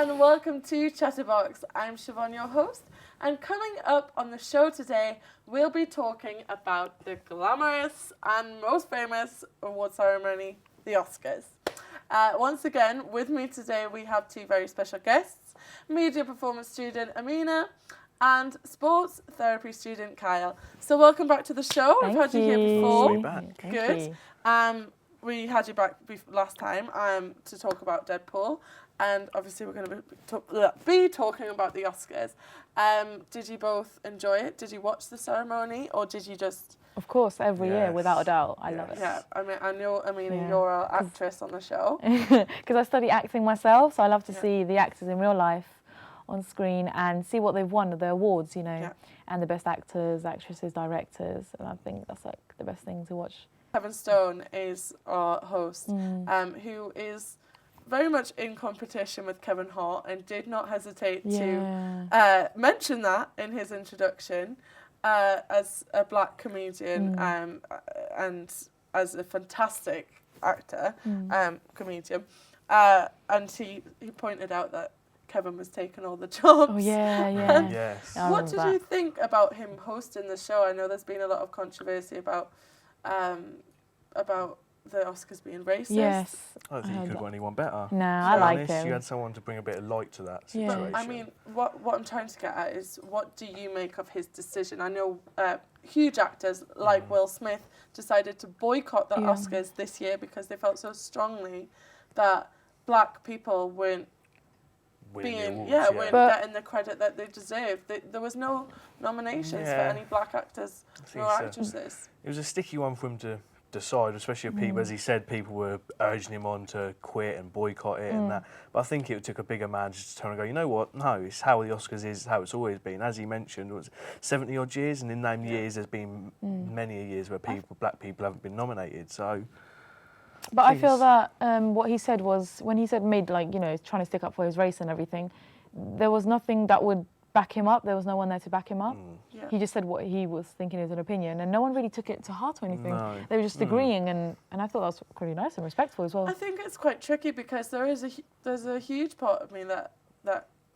and welcome to Chatterbox. I'm Siobhan, your host, and coming up on the show today, we'll be talking about the glamorous and most famous award ceremony, the Oscars. Once again, with me today, we have two very special guests, media performance student Amina and sports therapy student Kyle. So welcome back to the show. Thank We've had you here you. before. Thank Good. you. We had you back last time to talk about Deadpool, and obviously we're going to be talking about the Oscars. Did you both enjoy it? Did you watch the ceremony, or did you just... Of course, every year, without a doubt. I love it. Yeah, I know, you're an actress on the show. Because I study acting myself, so I love to see the actors in real life on screen and see what they've won, the awards, and the best actors, actresses, directors, and I think that's like the best thing to watch. Kevin Stone is our host, who is very much in competition with Kevin Hart and did not hesitate to mention that in his introduction as a black comedian and as a fantastic actor, comedian. And he pointed out that Kevin was taking all the jobs. Oh, yeah. Yes. What did you think about him hosting the show? I know there's been a lot of controversy about the Oscars being racist. Yes. I don't think you could have got anyone better. No, I like him. You had someone to bring a bit of light to that situation. But, I mean, what I'm trying to get at is, what do you make of his decision? I know huge actors like Will Smith decided to boycott the Oscars this year because they felt so strongly that black people weren't getting the credit that they deserved. There was no nominations for any black actors or actresses. It was a sticky one for him to decide, especially if people, as he said, people were urging him on to quit and boycott it and that. But I think it took a bigger man just to turn and go, you know what, no, it's how the Oscars is, how it's always been. As he mentioned, it was 70 odd years, and in them years there's been many years where black people haven't been nominated, so... But I feel that what he said was, when he said trying to stick up for his race and everything, there was nothing that would back him up. There was no one there to back him up. Yeah. He just said what he was thinking as an opinion, and no one really took it to heart or anything. No. They were just agreeing, and I thought that was pretty nice and respectful as well. I think it's quite tricky because there's a huge part of me that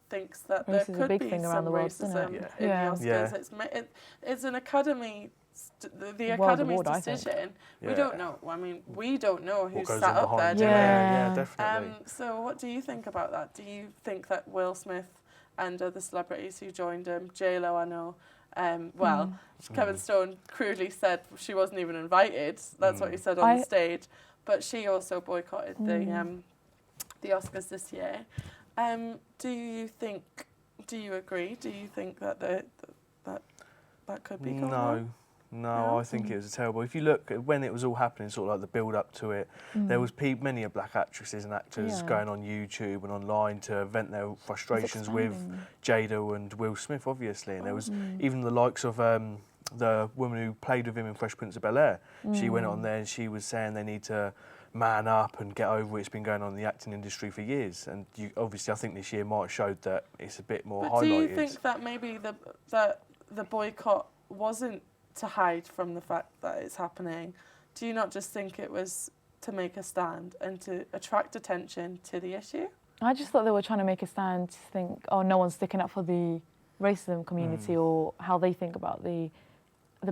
thinks that there could be some racism in the Oscars. Yeah. It's an academy. The Academy's decision. We don't know. I mean, we don't know who's sat up there. Yeah, definitely. So, what do you think about that? Do you think that Will Smith and other celebrities who joined him, J-Lo, I know, Kevin Stone crudely said she wasn't even invited. That's what he said on the stage. But she also boycotted the Oscars this year. Do you agree? Do you think that that could be going on? No, I think it was terrible. If you look at when it was all happening, sort of like the build-up to it, there was many black actresses and actors going on YouTube and online to vent their frustrations with Jada and Will Smith, obviously. And there was even the likes of the woman who played with him in Fresh Prince of Bel-Air. She went on there and she was saying they need to man up and get over it. It's been going on in the acting industry for years. And obviously, I think this year might have showed that it's a bit more highlighted. But do you think that maybe the boycott wasn't to hide from the fact that it's happening? Do you not just think it was to make a stand and to attract attention to the issue? I just thought they were trying to make a stand to think, oh, no one's sticking up for the racism community or how they think about the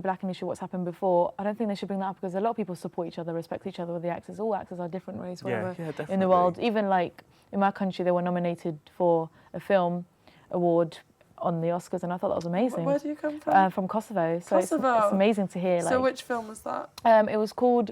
black industry, what's happened before. I don't think they should bring that up because a lot of people support each other, respect each other with the actors. All actors are different race, whatever, in the world. Even like in my country, they were nominated for a film award on the Oscars, and I thought that was amazing. Where do you come from? From Kosovo. So Kosovo. It's amazing to hear. So which film was that? It was called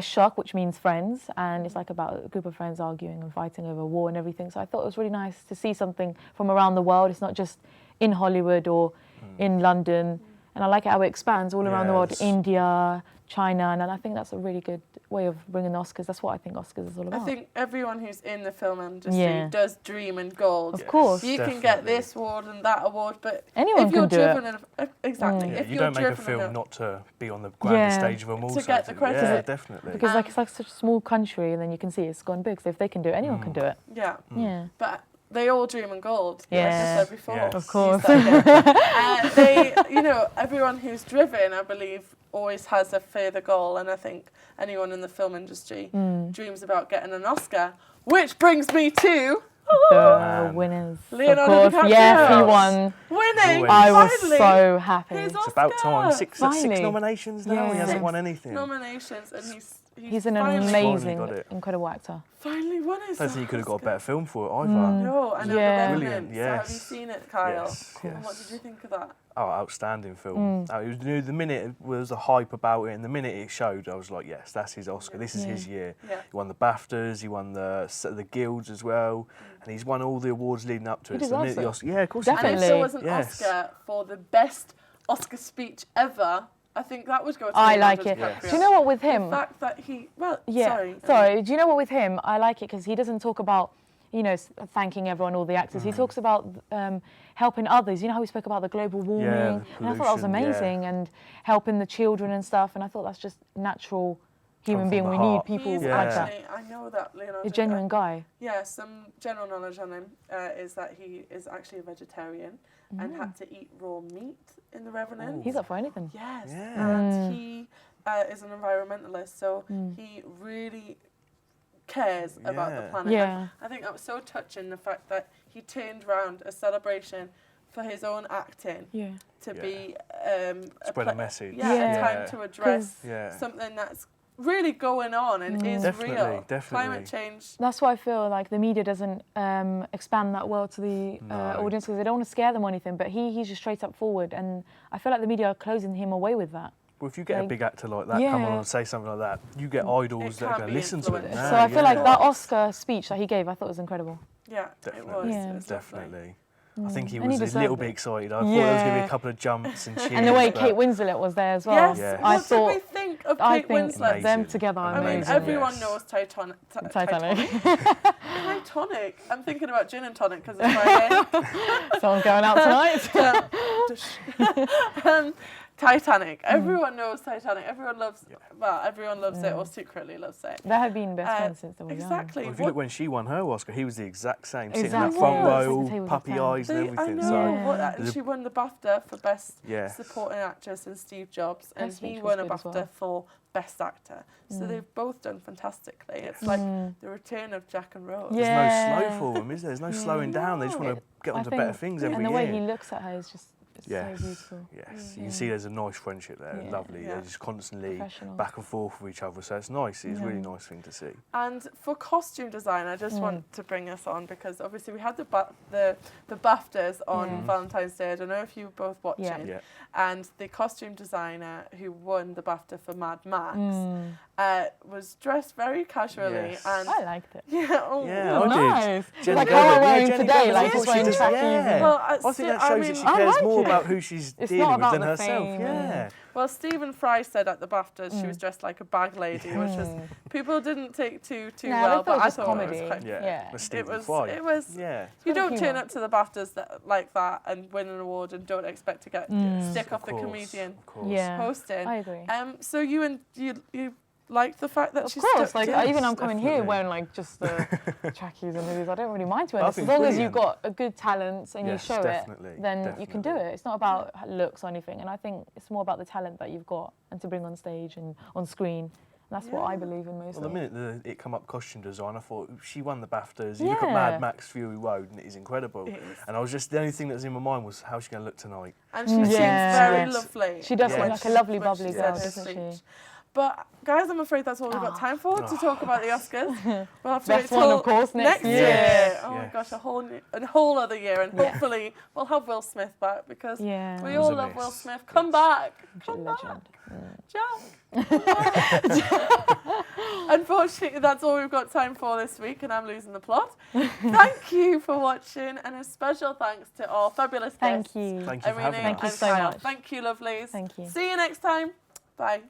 Shock, which means friends, and it's like about a group of friends arguing and fighting over war and everything. So I thought it was really nice to see something from around the world. It's not just in Hollywood or in London. And I like how it expands all around the world, India, China, and I think that's a really good way of bringing the Oscars. That's what I think Oscars is all about. I think everyone who's in the film industry does dream in gold. Of course. You can get this award and that award, but anyone if you're can do driven it. Exactly. Yeah, if you don't make a film not to be on the grandest stage of them all. To get the credit. Yeah, definitely. Because it's like such a small country, and then you can see it's gone big. So if they can do it, anyone can do it. Yeah. Yeah. But they all dream in gold. Yeah. Like I said before. Yes. Of course. Everyone who's driven, I believe, always has a further goal, and I think anyone in the film industry dreams about getting an Oscar. Which brings me to The winners. Leonardo of course. DiCaprio. Yes, he won. Winning! I was Finally! so happy. His It's about time. Six Finally. nominations now. Yeah. He hasn't Six won anything. nominations, and He's an finally amazing, Finally got it. incredible actor. Finally won his I don't think he could have got a Oscar. better film for it either. No, I know, Yeah. The Brilliant, Revenant. So have you yes. seen it, Kyle? Yes, And what yes. did you think of that? Oh, outstanding film. It was, the minute it was a hype about it, and the minute it showed, I was like, yes, that's his Oscar. This is his year. Yeah. He won the BAFTAs, he won the guilds as well, and he's won all the awards leading up to He it. So the deserves minute the it. Oscar, yeah, of course. Definitely. And if there was an Yes. Oscar for the best Oscar speech ever, I think that would go to I Leonardo like it. DiCaprio. Do you know what with The him? fact that he, well, Yeah. sorry. Do you know what with him? I like it because he doesn't talk about, thanking everyone, all the actors. He talks about helping others. You know how we spoke about the global warming? Yeah, And I thought that was pollution, amazing. And helping the children and stuff. And I thought that's just natural human from being. the We heart. need people He's like that. actually, I know that Leonardo. A genuine guy. Yeah, some general knowledge on him is that he is actually a vegetarian and had to eat raw meat in The Revenant. He's up for anything. Yes, Yeah. and he is an environmentalist, so he really cares about the Yeah. planet. Yeah. And I think that was so touching, the fact that he turned around a celebration for his own acting Yeah. to Yeah. be Spread a message. Yeah, Yeah. a time to address Yeah. something that's really going on and is Definitely, real. definitely. Climate change. That's why I feel like the media doesn't expand that well to the No. audience because they don't want to scare them or anything. But he's just straight up forward, and I feel like the media are closing him away with that. Well, if you get a Like- big actor like that come on Yeah. and say something like that, you get idols that are can't going be to listen to it. influenced. now, So I feel like yeah. that Oscar speech that he gave, I thought was incredible. Yeah, Definitely. it was. Yeah. It was lovely. Definitely. I think he And he was a deserved little it. bit excited. I thought there was going to be Yeah. a couple of jumps and cheers. And the way but- Kate Winslet was there as well. Yes. Yeah. I What did we thought, think of I Kate think Winslet? Amazing. them together are I mean, amazing. everyone Yes. knows Titanic. Titanic. Titanic. I'm thinking about gin and tonic because it's Friday. Someone's going out tonight. Titanic. Everyone knows Titanic. Everyone loves. Well, everyone loves it, or secretly loves it. They have been best friends since they were young. Exactly. Well, if you look when she won her Oscar, he was the exact same, sitting in Exactly. that front He was. row, Sitting all at the table puppy with eyes and I everything. know. So Yeah. What, there's a- she won the BAFTA for Best Yes. Supporting Actress in Steve Jobs, and That he speech was won a good as BAFTA well. for Best Actor. So they've both done fantastically. It's like the return of Jack and Rose. There's Yeah. no slow for them, is there? There's no slowing down. They just want to get I onto think- better things every And the year. way he looks at her is just it's Yes. so beautiful. Yes, you can see there's a nice friendship there. Yeah. Lovely. Yeah. They're just constantly Professional. back and forth with each other. So it's nice. It's a really nice thing to see. And for costume design, I just want to bring us on because obviously we had the BAFTAs on Valentine's Day. I don't know if you were both watching. Yeah. Yeah. And the costume designer who won the BAFTA for Mad Max was dressed very casually. Yes. And I liked it. yeah, Yeah, I nice. did. It's like Jenny how I'm Bennett- wearing Jenny today, Bennett, like that's just what she wearing does, trackies. yeah. Well, I think that I shows mean, that she I cares like more it. about who she's It's dealing not with about than the herself. fame Yeah. Well, Stephen Fry said at the BAFTAs she was dressed like a bag lady, which was people didn't take too No, well, they but thought it I was thought comedy. it was quite. Yeah. Yeah. But It Stephen was. Fry. It was. Yeah. You Good don't turn humour. up to the BAFTAs like that and win an award and don't expect to get stick off the course, comedian Of course. Yeah. hosting. I agree. So you liked the fact that Of she course, stuck like to it? even I'm coming here definitely. wearing like just the trackies and hoodies. I don't really mind to I wear this. think As long as you've brilliant. got a good talent and Yes, you show definitely, it, then you can do definitely. it. It's not about looks or anything. And I think it's more about the talent that you've got and to bring on stage and on screen. And that's what I believe in mostly. Well, the minute it come up costume design, I thought she won the BAFTAs. You look at Yeah. Mad Max Fury Road, and it is incredible. It is. And I was just the only thing that was in my mind was how's she going to look tonight. And she Yeah. seems very Yes. lovely. She does Yeah. look like a lovely, When bubbly she girl, said her doesn't speech. she? But guys, I'm afraid that's all we've got time for to talk about the Oscars. We'll have to Best wait one, till of course, next year. year. Yes, Oh my yes. gosh, a whole other year, and hopefully we'll have Will Smith back because Yeah. we It was all a love miss. Will Smith. Come back, come back, Legend. Jack. Unfortunately, that's all we've got time for this week, and I'm losing the plot. Thank you for watching, and a special thanks to our fabulous Thank guests. you. Thank you for Irene having Thank us. you and so Kyle. much. Thank you, lovelies. Thank you. See you next time. Bye.